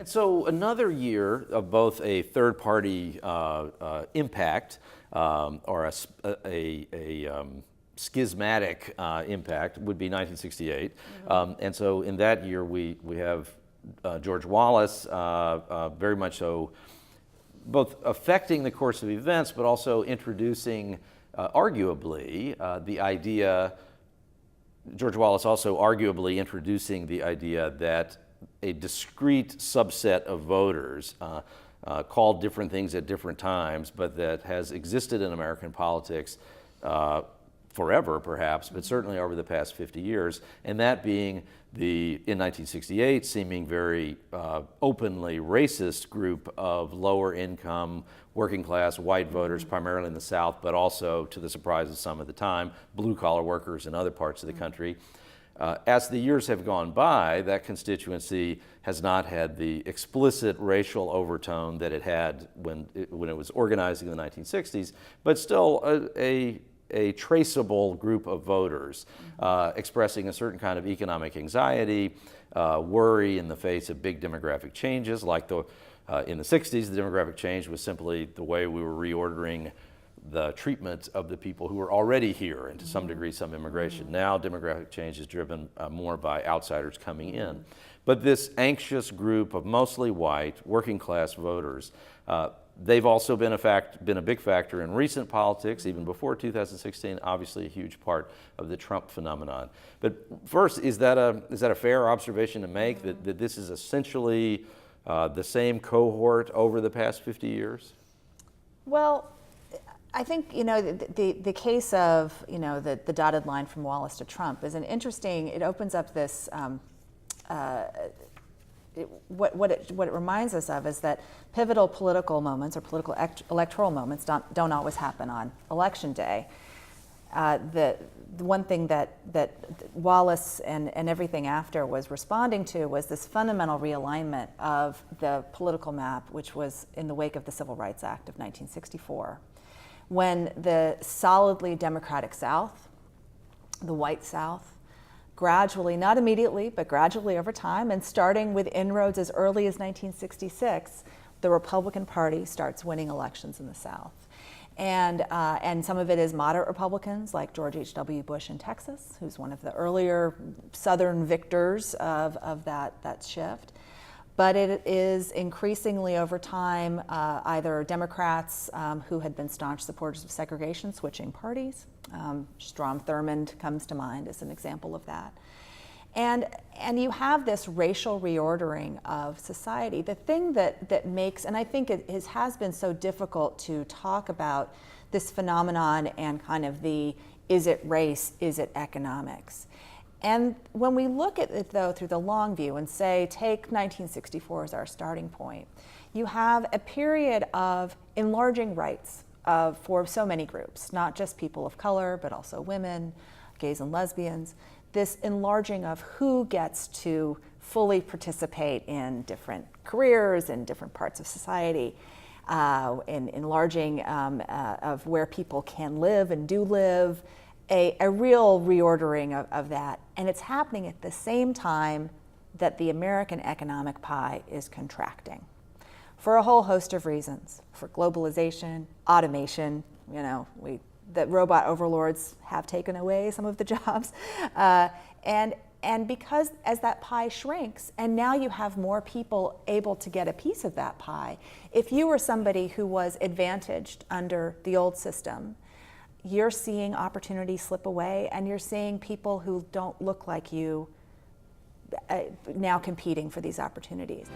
so another year of both a third-party impact or a schismatic impact would be 1968. And so in that year, we have George Wallace very much so both affecting the course of events, but also introducing, arguably, the idea, George Wallace also arguably introducing the idea that a discrete subset of voters called different things at different times, but that has existed in American politics forever, perhaps, but certainly over the past 50 years, and that being in 1968, seeming very openly racist group of lower income, working class white voters, primarily in the South, but also, to the surprise of some at the time, blue collar workers in other parts of the country. As the years have gone by, that constituency has not had the explicit racial overtone that it had when it was organizing in the 1960s, but still a traceable group of voters expressing a certain kind of economic anxiety, worry in the face of big demographic changes. Like in the 60s, the demographic change was simply the way we were reordering the treatment of the people who were already here, and to some degree some immigration. Now demographic change is driven more by outsiders coming in. But this anxious group of mostly white working class voters, they've also been a big factor in recent politics, even before 2016, obviously a huge part of the Trump phenomenon. But first, is that a fair observation to make, that this is essentially the same cohort over the past 50 years? Well, I think, the case of, the dotted line from Wallace to Trump is it opens up this, what it reminds us of is that pivotal political moments or political electoral moments don't always happen on election day. The one thing that Wallace and everything after was responding to was this fundamental realignment of the political map, which was in the wake of the Civil Rights Act of 1964. When the solidly Democratic South, the white South, gradually, not immediately, but gradually over time, and starting with inroads as early as 1966, the Republican Party starts winning elections in the South. And some of it is moderate Republicans like George H.W. Bush in Texas, who's one of the earlier Southern victors of that shift. But it is increasingly over time either Democrats who had been staunch supporters of segregation switching parties. Strom Thurmond comes to mind as an example of that. And you have this racial reordering of society. The thing that makes, and I think it has been so difficult to talk about this phenomenon and kind of is it race, is it economics? And when we look at it, though, through the long view and say, take 1964 as our starting point, you have a period of enlarging rights for so many groups, not just people of color, but also women, gays and lesbians, this enlarging of who gets to fully participate in different careers in different parts of society, in enlarging of where people can live and do live, a real reordering of that. And it's happening at the same time that the American economic pie is contracting for a whole host of reasons, for globalization, automation, that robot overlords have taken away some of the jobs. And because as that pie shrinks, and now you have more people able to get a piece of that pie, if you were somebody who was advantaged under the old system, you're seeing opportunity slip away, and you're seeing people who don't look like you now competing for these opportunities.